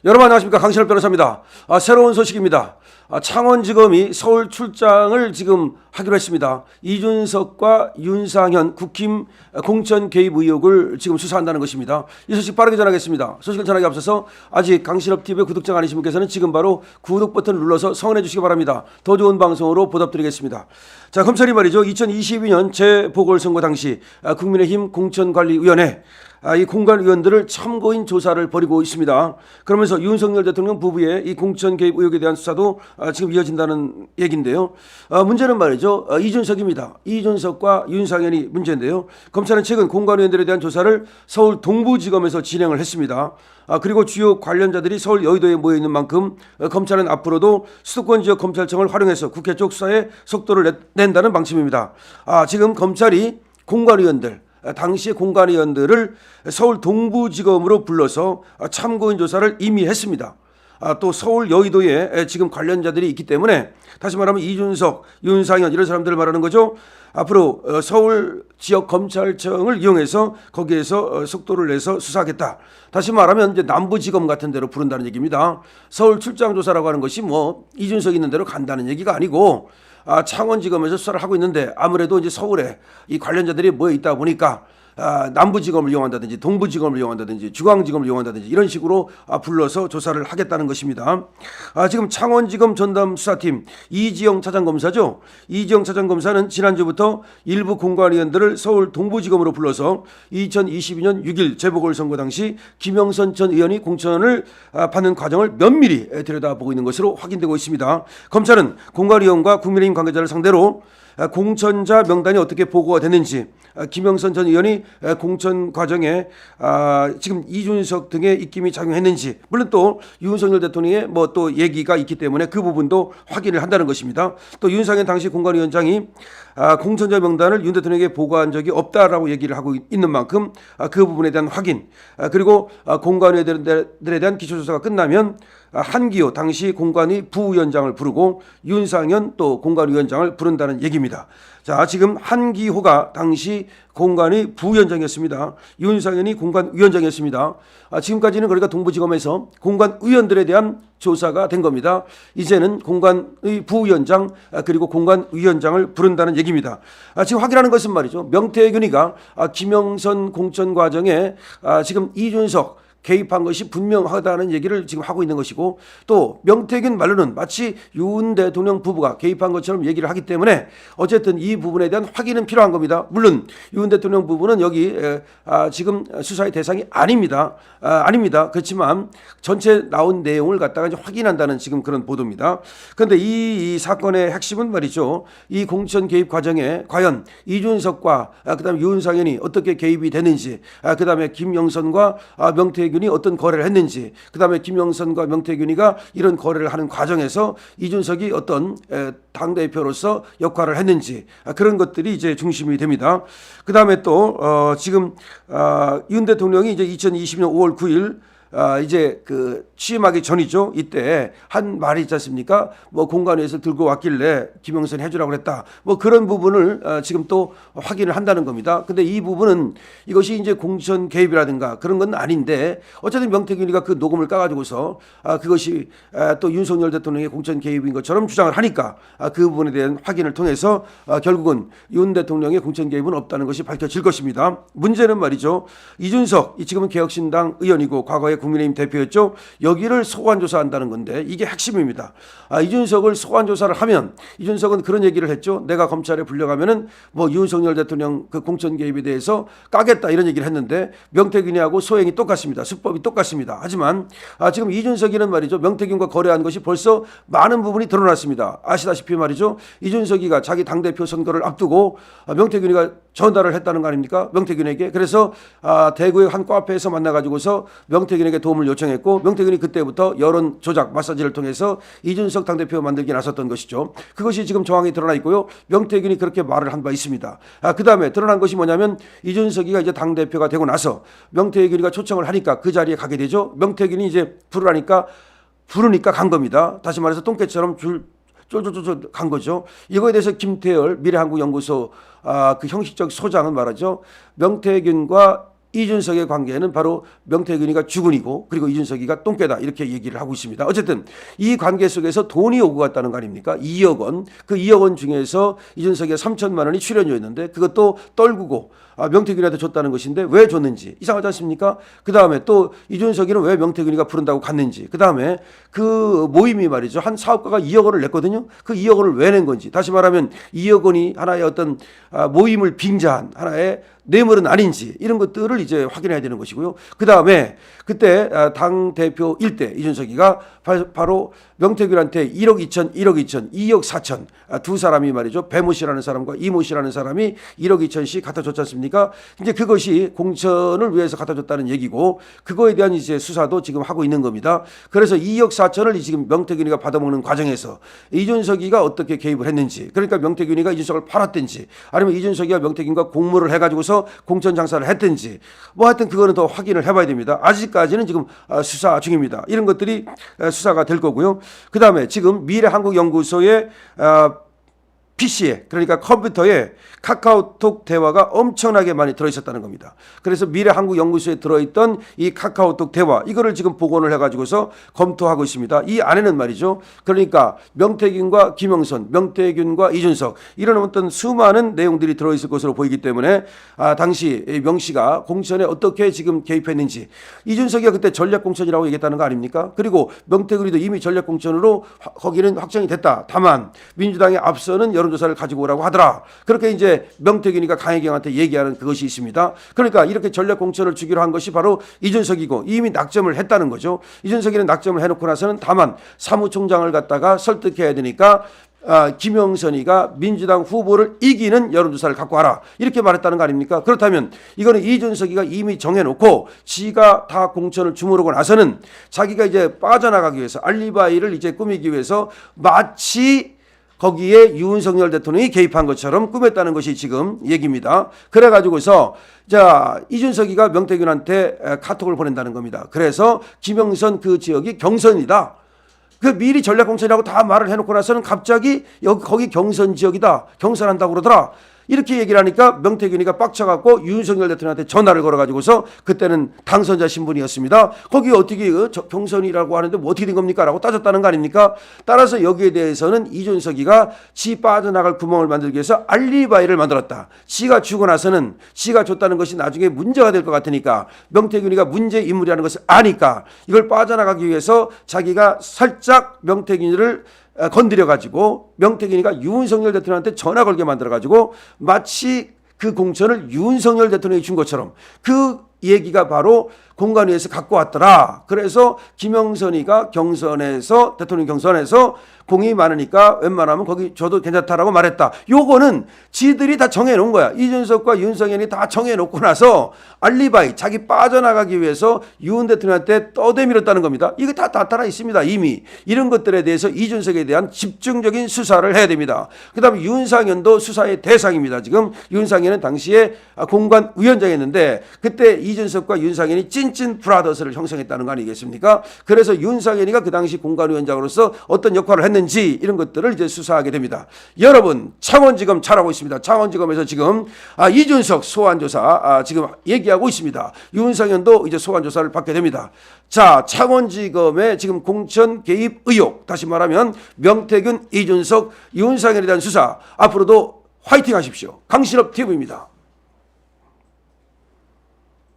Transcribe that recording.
여러분 안녕하십니까, 강신업 변호사입니다. 새로운 소식입니다. 창원지검이 서울 출장을 지금 하기로 했습니다. 이준석과 윤상현 국힘 공천 개입 의혹을 지금 수사한다는 것입니다. 이 소식 빠르게 전하겠습니다. 소식을 전하기 앞서서 아직 강신업TV 구독자 아니신 분께서는 지금 바로 구독 버튼을 눌러서 성원해 주시기 바랍니다. 더 좋은 방송으로 보답드리겠습니다. 자, 검찰이 말이죠, 2022년 재보궐선거 당시 국민의힘 공천관리위원회 이 공관위원들을 참고인 조사를 벌이고 있습니다. 그러면서 윤석열 대통령 부부의 이 공천 개입 의혹에 대한 수사도 지금 이어진다는 얘기인데요. 문제는 말이죠, 이준석입니다. 이준석과 윤상현이 문제인데요. 검찰은 최근 공관위원들에 대한 조사를 서울 동부지검에서 진행을 했습니다. 그리고 주요 관련자들이 서울 여의도에 모여 있는 만큼 검찰은 앞으로도 수도권 지역 검찰청을 활용해서 국회 쪽 수사에 속도를 낸다는 방침입니다. 지금 검찰이 공관위원들, 당시의 공관위원들을 서울 동부지검으로 불러서 참고인 조사를 이미 했습니다. 또 서울 여의도에 지금 관련자들이 있기 때문에, 다시 말하면 이준석, 윤상현 이런 사람들을 말하는 거죠. 앞으로 서울 지역 검찰청을 이용해서 거기에서 속도를 내서 수사하겠다. 다시 말하면 이제 남부지검 같은 데로 부른다는 얘기입니다. 서울 출장 조사라고 하는 것이 뭐 이준석 있는 데로 간다는 얘기가 아니고, 창원지검에서 수사를 하고 있는데 아무래도 이제 서울에 이 관련자들이 모여 있다 보니까 남부지검을 이용한다든지 동부지검을 이용한다든지 중앙지검을 이용한다든지 이런 식으로 불러서 조사를 하겠다는 것입니다. 지금 창원지검 전담수사팀 이지영 차장검사죠. 이지영 차장검사는 지난주부터 일부 공관위원들을 서울 동부지검으로 불러서 2022년 6일 재보궐선거 당시 김영선 전 의원이 공천을 받는 과정을 면밀히 들여다보고 있는 것으로 확인되고 있습니다. 검찰은 공관위원과 국민의힘 관계자를 상대로 공천자 명단이 어떻게 보고가 됐는지, 김영선 전 의원이 공천 과정에 지금 이준석 등의 입김이 작용했는지, 물론 또 윤석열 대통령의 뭐 또 얘기가 있기 때문에 그 부분도 확인을 한다는 것입니다. 또 윤상현 당시 공관위원장이 공천자 명단을 윤 대통령에게 보고한 적이 없다라고 얘기를 하고 있는 만큼 그 부분에 대한 확인, 그리고 공관위들에 대한 기초조사가 끝나면 한기호 당시 공관위 부위원장을 부르고 윤상현 또 공관위원장을 부른다는 얘기입니다. 자, 지금 한기호가 당시 공관위 부위원장이었습니다. 윤상현이 공관위원장이었습니다. 지금까지는 그러니까 동부지검에서 공관위원들에 대한 조사가 된 겁니다. 이제는 공관위 부위원장 그리고 공관위원장을 부른다는 얘기입니다. 지금 확인하는 것은 말이죠, 명태균이가 김영선 공천 과정에 지금 이준석 개입한 것이 분명하다는 얘기를 지금 하고 있는 것이고, 또 명태균 말로는 마치 윤 대통령 부부가 개입한 것처럼 얘기를 하기 때문에 어쨌든 이 부분에 대한 확인은 필요한 겁니다. 물론 윤 대통령 부부는 여기 지금 수사의 대상이 아닙니다. 그렇지만 전체 나온 내용을 갖다가 이제 확인한다는 지금 그런 보도입니다. 그런데 이 사건의 핵심은 말이죠, 이 공천 개입 과정에 과연 이준석과 그다음에 윤상현이 어떻게 개입이 되는지, 그다음에 김영선과 명태균이 어떤 거래를 했는지, 그다음에 김영선과 명태균이가 이런 거래를 하는 과정에서 이준석이 어떤 당대표로서 역할을 했는지, 그런 것들이 이제 중심이 됩니다. 그다음에 또 지금 윤 대통령이 이제 2020년 5월 9일 이제 그 취임하기 전이죠. 이때 한 말이 있지 않습니까? 뭐 공관위에서 들고 왔길래 김영선이 해주라고 그랬다. 뭐 그런 부분을 지금 또 확인을 한다는 겁니다. 근데 이 부분은 이것이 이제 공천 개입이라든가 그런 건 아닌데, 어쨌든 명태균이가 그 녹음을 까가지고서 그것이 또 윤석열 대통령의 공천 개입인 것처럼 주장을 하니까 그 부분에 대한 확인을 통해서 결국은 윤 대통령의 공천 개입은 없다는 것이 밝혀질 것입니다. 문제는 말이죠, 이준석, 지금은 개혁신당 의원이고 과거에 국민의힘 대표였죠. 여기를 소환조사한다는 건데 이게 핵심입니다. 이준석을 소환조사를 하면, 이준석은 그런 얘기를 했죠. 내가 검찰에 불려가면은 뭐 윤석열 대통령 그 공천 개입에 대해서 까겠다 이런 얘기를 했는데, 명태균이하고 소행이 똑같습니다. 수법이 똑같습니다. 하지만 지금 이준석이는 말이죠, 명태균과 거래한 것이 벌써 많은 부분이 드러났습니다. 아시다시피 말이죠, 이준석이가 자기 당대표 선거를 앞두고 명태균이가 전달을 했다는 거 아닙니까? 명태균에게. 그래서 대구의 한 카페에서 만나가지고서 명태균에게 도움을 요청했고, 명태균이 그때부터 여론 조작 마사지를 통해서 이준석 당대표 만들기 나섰던 것이죠. 그것이 지금 정황이 드러나 있고요. 명태균이 그렇게 말을 한 바 있습니다. 그 다음에 드러난 것이 뭐냐면, 이준석이가 이제 당대표가 되고 나서 명태균이가 초청을 하니까 그 자리에 가게 되죠. 명태균이 이제 부르니까 간 겁니다. 다시 말해서 똥개처럼 쫄쫄쫄 간 거죠. 이거에 대해서 김태열 미래한국연구소 그 형식적 소장은 말하죠, 명태균과 이준석의 관계는 바로 명태균이가 주군이고 그리고 이준석이가 똥개다 이렇게 얘기를 하고 있습니다. 어쨌든 이 관계 속에서 돈이 오고 갔다는 거 아닙니까? 2억 원. 그 2억 원 중에서 이준석이 3천만 원이 출연료였는데 그것도 떨구고 명태균이한테 줬다는 것인데 왜 줬는지 이상하지 않습니까? 그 다음에 또 이준석이는 왜 명태균이가 부른다고 갔는지 그 다음에 그 모임이 말이죠. 한 사업가가 2억 원을 냈거든요. 그 2억 원을 왜 낸 건지 다시 말하면 2억 원이 하나의 어떤 모임을 빙자한 하나의 뇌물은 아닌지 이런 것들을 이제 확인해야 되는 것이고요. 그 다음에 그때 당 대표 일대 이준석이가 바로 명태균한테 1억 2천, 1억 2천, 2억 4천 두 사람이 말이죠. 배모 씨라는 사람과 이모 씨라는 사람이 1억 2천씩 갖다 줬지 않습니까? 이제 그것이 공천을 위해서 갖다 줬다는 얘기고 그거에 대한 이제 수사도 지금 하고 있는 겁니다. 그래서 2억 4천을 지금 명태균이가 받아먹는 과정에서 이준석이가 어떻게 개입을 했는지 그러니까 명태균이가 이준석을 팔았든지 아니면 이준석이가 명태균과 공모를 해가지고서 공천 장사를 했든지 뭐 하여튼 그거는 더 확인을 해봐야 됩니다. 아직까지는 지금 수사 중입니다. 이런 것들이 수사가 될 거고요. 그 다음에 지금 미래한국연구소의 PC에 그러니까 컴퓨터에 카카오톡 대화가 엄청나게 많이 들어있었다는 겁니다. 그래서 미래한국연구소에 들어있던 이 카카오톡 대화 이거를 지금 복원을 해가지고서 검토하고 있습니다. 이 안에는 말이죠. 그러니까 명태균과 김영선, 명태균과 이준석 이런 어떤 수많은 내용들이 들어있을 것으로 보이기 때문에 당시 명 씨가 공천에 어떻게 지금 개입했는지 이준석이가 그때 전략공천이라고 얘기했다는 거 아닙니까? 그리고 명태균이도 이미 전략공천으로 거기는 확정이 됐다. 다만 민주당의 앞서는 여론조사를 가지고 오라고 하더라. 그렇게 이제 명태균이가 강혜경한테 얘기하는 그것이 있습니다. 그러니까 이렇게 전략공천을 주기로 한 것이 바로 이준석이고 이미 낙점을 했다는 거죠. 이준석이는 낙점을 해놓고 나서는 다만 사무총장을 갖다가 설득해야 되니까 김영선이가 민주당 후보를 이기는 여론조사를 갖고 와라 이렇게 말했다는 거 아닙니까? 그렇다면 이거는 이준석이가 이미 정해놓고 지가 다 공천을 주무르고 나서는 자기가 이제 빠져나가기 위해서 알리바이를 이제 꾸미기 위해서 마치 거기에 윤석열 대통령이 개입한 것처럼 꾸몄다는 것이 지금 얘기입니다. 그래가지고서 이준석이가 명태균한테 카톡을 보낸다는 겁니다. 그래서 김영선 그 지역이 경선이다. 그 미리 전략공천이라고 다 말을 해놓고 나서는 갑자기 거기 경선 지역이다. 경선한다고 그러더라. 이렇게 얘기를 하니까 명태균이가 빡쳐갖고 윤석열 대통령한테 전화를 걸어가지고서 그때는 당선자 신분이었습니다. 거기 어떻게 경선이라고 하는데 뭐 어떻게 된 겁니까? 라고 따졌다는 거 아닙니까? 따라서 여기에 대해서는 이준석이가 지 빠져나갈 구멍을 만들기 위해서 알리바이를 만들었다. 지가 주고 나서는 지가 줬다는 것이 나중에 문제가 될 것 같으니까 명태균이가 문제 인물이라는 것을 아니까 이걸 빠져나가기 위해서 자기가 살짝 명태균이를 건드려가지고 명태균이가 윤석열 대통령한테 전화 걸게 만들어가지고 마치 그 공천을 윤석열 대통령이 준 것처럼 그 얘기가 바로 공관위에서 갖고 왔더라. 그래서 김영선이가 경선에서 대통령 경선에서 공이 많으니까 웬만하면 거기 줘도 괜찮다라고 말했다. 요거는 지들이 다 정해놓은 거야. 이준석과 윤석열이 다 정해놓고 나서 알리바이 자기 빠져나가기 위해서 윤 대통령한테 떠대밀었다는 겁니다. 이게 다 나타나 있습니다. 이미 이런 것들에 대해서 이준석에 대한 집중적인 수사를 해야 됩니다. 그 다음에 윤상현도 수사의 대상입니다. 지금 윤상현은 당시에 공관위원장이었는데 그때 이준석과 윤상현이 찐찐 브라더스를 형성했다는 거 아니겠습니까? 그래서 윤상현이가 그 당시 공관위원장으로서 어떤 역할을 했는지 이런 것들을 이제 수사하게 됩니다. 여러분 창원지검 잘하고 있습니다. 창원지검에서 지금 이준석 소환조사 지금 얘기하고 있습니다. 윤상현도 이제 소환조사를 받게 됩니다. 자, 창원지검의 지금 공천 개입 의혹 다시 말하면 명태균, 이준석, 윤상현에 대한 수사 앞으로도 화이팅 하십시오. 강신업 TV입니다.